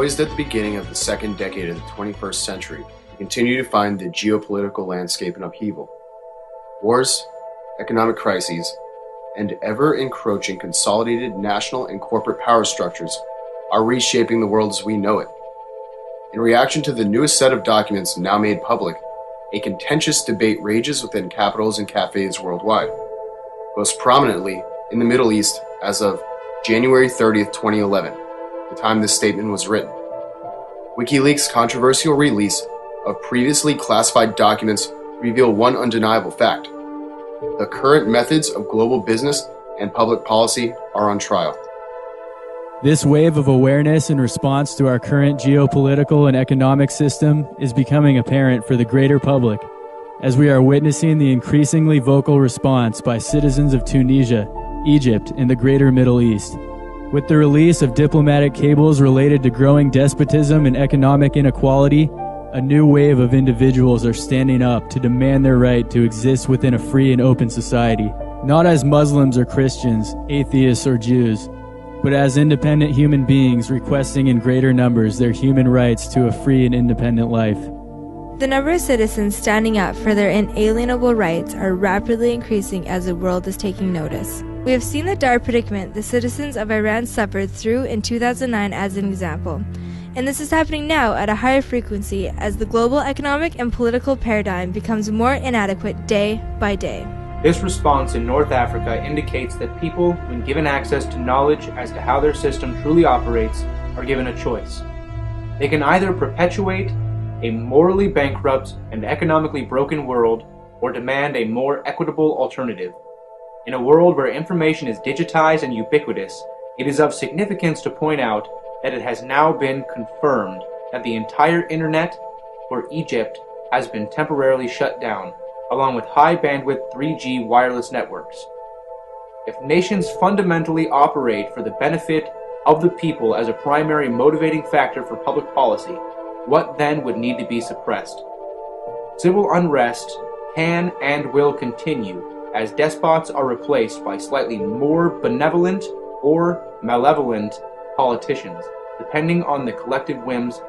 Poised at the beginning of the second decade of the 21st century, we continue to find the geopolitical landscape in upheaval. Wars, economic crises, and ever-encroaching consolidated national and corporate power structures are reshaping the world as we know it. In reaction to the newest set of documents now made public, a contentious debate rages within capitals and cafes worldwide, most prominently in the Middle East as of January 30th, 2011, the time this statement was written. WikiLeaks' controversial release of previously classified documents reveal one undeniable fact. The current methods of global business and public policy are on trial. This wave of awareness in response to our current geopolitical and economic system is becoming apparent for the greater public, as we are witnessing the increasingly vocal response by citizens of Tunisia, Egypt, and the greater Middle East. With the release of diplomatic cables related to growing despotism and economic inequality, a new wave of individuals are standing up to demand their right to exist within a free and open society, not as Muslims or Christians, atheists or Jews, but as independent human beings requesting in greater numbers their human rights to a free and independent life. The number of citizens standing up for their inalienable rights are rapidly increasing as the world is taking notice. We have seen the dire predicament the citizens of Iran suffered through in 2009 as an example, and this is happening now at a higher frequency as the global economic and political paradigm becomes more inadequate day by day. This response in North Africa indicates that people, when given access to knowledge as to how their system truly operates, are given a choice. They can either perpetuate a morally bankrupt and economically broken world, or demand a more equitable alternative. In a world where information is digitized and ubiquitous, it is of significance to point out that it has now been confirmed that the entire internet for Egypt has been temporarily shut down, along with high-bandwidth 3G wireless networks. If nations fundamentally operate for the benefit of the people as a primary motivating factor for public policy, what then would need to be suppressed? Civil unrest can and will continue as despots are replaced by slightly more benevolent or malevolent politicians, depending on the collective whims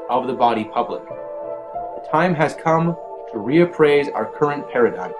of the body public. The time has come to reappraise our current paradigm.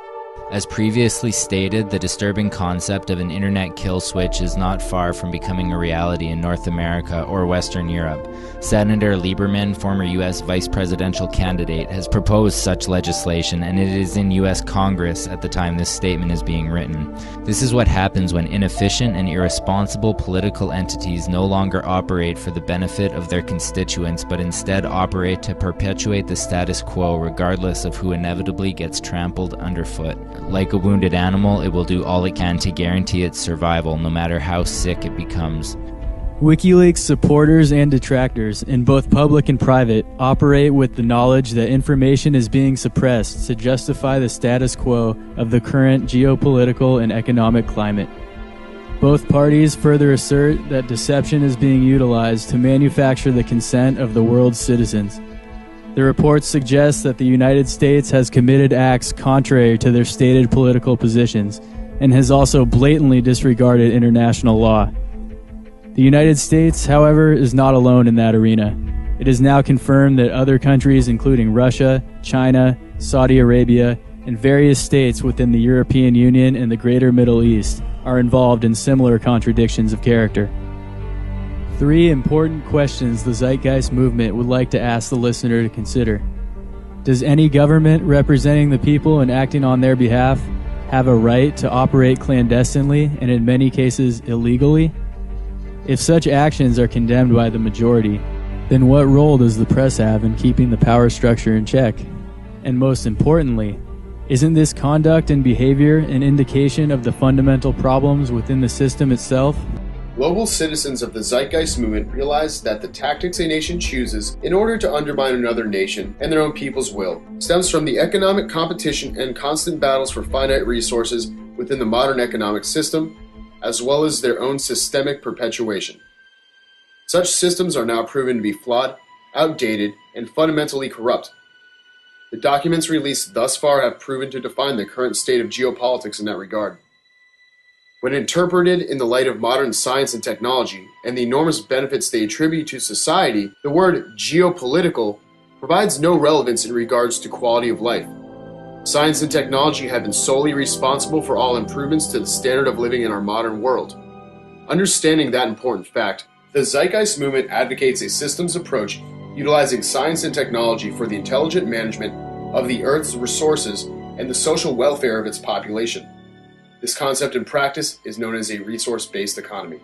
As previously stated, the disturbing concept of an internet kill switch is not far from becoming a reality in North America or Western Europe. Senator Lieberman, former U.S. vice presidential candidate, has proposed such legislation, and it is in U.S. Congress at the time this statement is being written. This is what happens when inefficient and irresponsible political entities no longer operate for the benefit of their constituents, but instead operate to perpetuate the status quo regardless of who inevitably gets trampled underfoot. Like a wounded animal, it will do all it can to guarantee its survival, no matter how sick it becomes. WikiLeaks supporters and detractors, in both public and private, operate with the knowledge that information is being suppressed to justify the status quo of the current geopolitical and economic climate. Both parties further assert that deception is being utilized to manufacture the consent of the world's citizens. The reports suggest that the United States has committed acts contrary to their stated political positions and has also blatantly disregarded international law. The United States, however, is not alone in that arena. It is now confirmed that other countries, including Russia, China, Saudi Arabia, and various states within the European Union and the Greater Middle East, are involved in similar contradictions of character. 3 important questions the Zeitgeist movement would like to ask the listener to consider. Does any government representing the people and acting on their behalf have a right to operate clandestinely and in many cases illegally? If such actions are condemned by the majority, then what role does the press have in keeping the power structure in check? And most importantly, isn't this conduct and behavior an indication of the fundamental problems within the system itself? Global citizens of the Zeitgeist movement realize that the tactics a nation chooses in order to undermine another nation and their own people's will stems from the economic competition and constant battles for finite resources within the modern economic system, as well as their own systemic perpetuation. Such systems are now proven to be flawed, outdated, and fundamentally corrupt. The documents released thus far have proven to define the current state of geopolitics in that regard. When interpreted in the light of modern science and technology and the enormous benefits they attribute to society, the word geopolitical provides no relevance in regards to quality of life. Science and technology have been solely responsible for all improvements to the standard of living in our modern world. Understanding that important fact, the Zeitgeist movement advocates a systems approach utilizing science and technology for the intelligent management of the Earth's resources and the social welfare of its population. This concept in practice is known as a resource-based economy.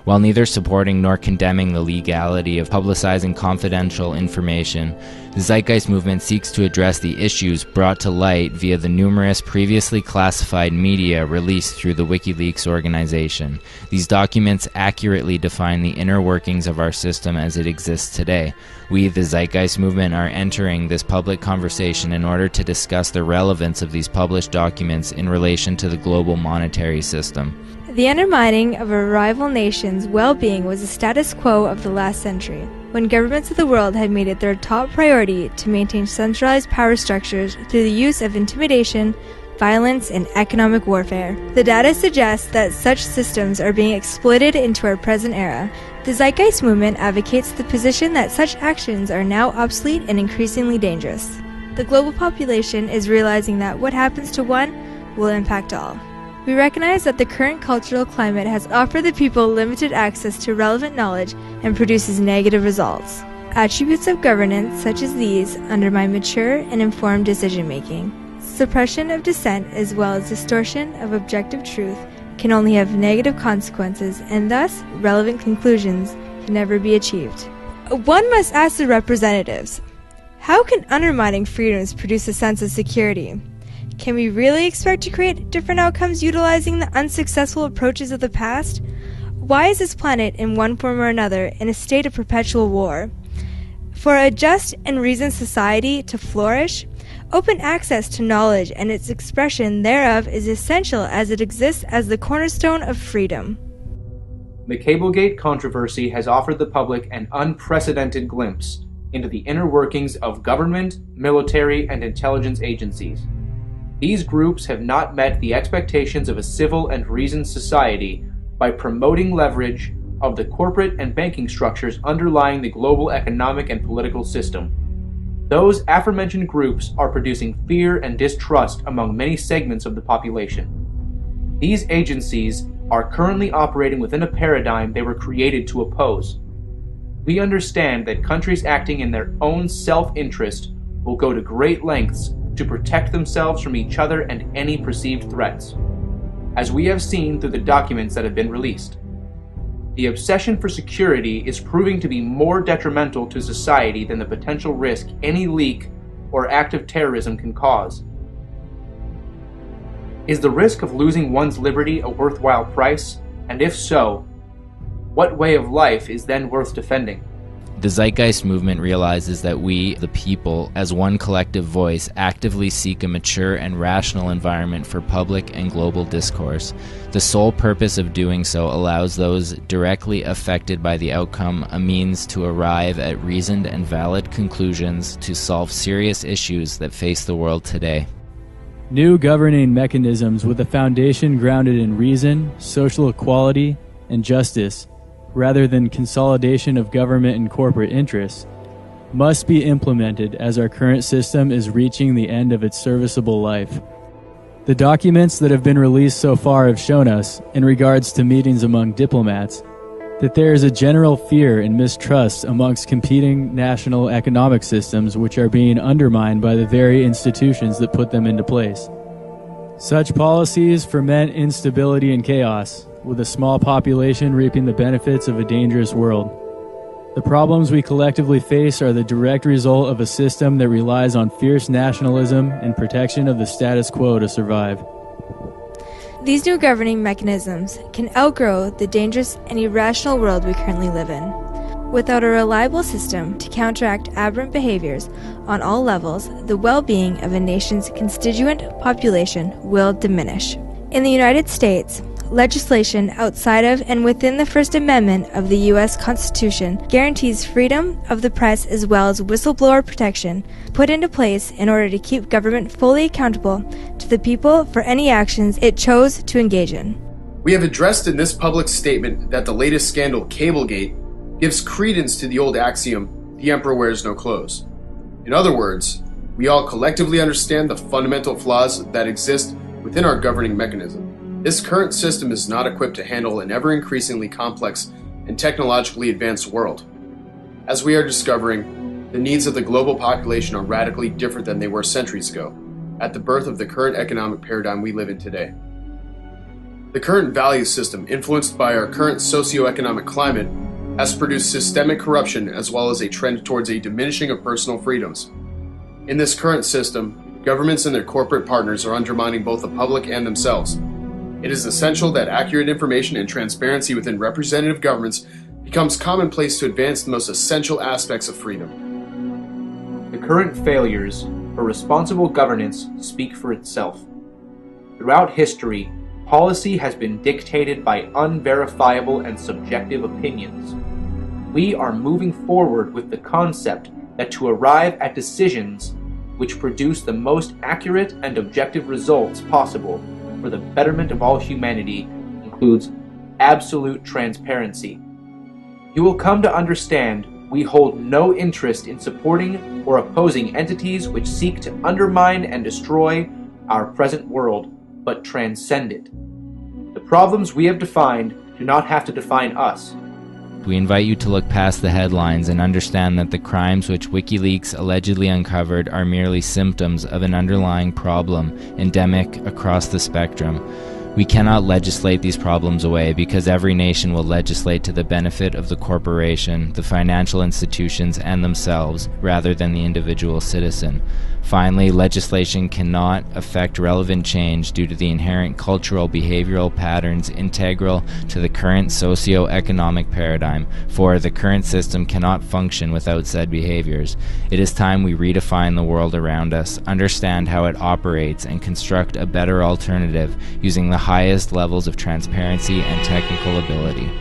While neither supporting nor condemning the legality of publicizing confidential information, the Zeitgeist movement seeks to address the issues brought to light via the numerous previously classified media released through the WikiLeaks organization. These documents accurately define the inner workings of our system as it exists today. We, the Zeitgeist movement, are entering this public conversation in order to discuss the relevance of these published documents in relation to the global monetary system. The undermining of a rival nation's well-being was the status quo of the last century, when governments of the world had made it their top priority to maintain centralized power structures through the use of intimidation, violence, and economic warfare. The data suggests that such systems are being exploited into our present era. The Zeitgeist movement advocates the position that such actions are now obsolete and increasingly dangerous. The global population is realizing that what happens to one will impact all. We recognize that the current cultural climate has offered the people limited access to relevant knowledge and produces negative results. Attributes of governance such as these undermine mature and informed decision-making. Suppression of dissent as well as distortion of objective truth can only have negative consequences, and thus relevant conclusions can never be achieved. One must ask the representatives, how can undermining freedoms produce a sense of security? Can we really expect to create different outcomes utilizing the unsuccessful approaches of the past? Why is this planet, in one form or another, in a state of perpetual war? For a just and reasoned society to flourish, open access to knowledge and its expression thereof is essential as it exists as the cornerstone of freedom. The Cablegate controversy has offered the public an unprecedented glimpse into the inner workings of government, military, and intelligence agencies. These groups have not met the expectations of a civil and reasoned society by promoting leverage of the corporate and banking structures underlying the global economic and political system. Those aforementioned groups are producing fear and distrust among many segments of the population. These agencies are currently operating within a paradigm they were created to oppose. We understand that countries acting in their own self-interest will go to great lengths to protect themselves from each other and any perceived threats, as we have seen through the documents that have been released. The obsession for security is proving to be more detrimental to society than the potential risk any leak or act of terrorism can cause. Is the risk of losing one's liberty a worthwhile price? And if so, what way of life is then worth defending? The Zeitgeist movement realizes that we, the people, as one collective voice, actively seek a mature and rational environment for public and global discourse. The sole purpose of doing so allows those directly affected by the outcome a means to arrive at reasoned and valid conclusions to solve serious issues that face the world today. New governing mechanisms with a foundation grounded in reason, social equality, and justice, rather than consolidation of government and corporate interests, must be implemented as our current system is reaching the end of its serviceable life. The documents that have been released so far have shown us, in regards to meetings among diplomats, that there is a general fear and mistrust amongst competing national economic systems which are being undermined by the very institutions that put them into place. Such policies foment instability and chaos, with a small population reaping the benefits of a dangerous world. The problems we collectively face are the direct result of a system that relies on fierce nationalism and protection of the status quo to survive. These new governing mechanisms can outgrow the dangerous and irrational world we currently live in. Without a reliable system to counteract aberrant behaviors on all levels, the well-being of a nation's constituent population will diminish. In the United States, legislation outside of and within the First Amendment of the U.S. Constitution guarantees freedom of the press as well as whistleblower protection put into place in order to keep government fully accountable to the people for any actions it chose to engage in. We have addressed in this public statement that the latest scandal, Cablegate, gives credence to the old axiom, the emperor wears no clothes. In other words, we all collectively understand the fundamental flaws that exist within our governing mechanism. This current system is not equipped to handle an ever-increasingly complex and technologically advanced world. As we are discovering, the needs of the global population are radically different than they were centuries ago, at the birth of the current economic paradigm we live in today. The current value system, influenced by our current socioeconomic climate, has produced systemic corruption as well as a trend towards a diminishing of personal freedoms. In this current system, governments and their corporate partners are undermining both the public and themselves. It is essential that accurate information and transparency within representative governments becomes commonplace to advance the most essential aspects of freedom. The current failures for responsible governance speak for itself. Throughout history, policy has been dictated by unverifiable and subjective opinions. We are moving forward with the concept that to arrive at decisions which produce the most accurate and objective results possible for the betterment of all humanity includes absolute transparency. You will come to understand we hold no interest in supporting or opposing entities which seek to undermine and destroy our present world, but transcend it. The problems we have defined do not have to define us. We invite you to look past the headlines and understand that the crimes which WikiLeaks allegedly uncovered are merely symptoms of an underlying problem endemic across the spectrum. We cannot legislate these problems away because every nation will legislate to the benefit of the corporation, the financial institutions, and themselves, rather than the individual citizen. Finally, legislation cannot affect relevant change due to the inherent cultural behavioral patterns integral to the current socio-economic paradigm, for the current system cannot function without said behaviors. It is time we redefine the world around us, understand how it operates, and construct a better alternative using the highest levels of transparency and technical ability.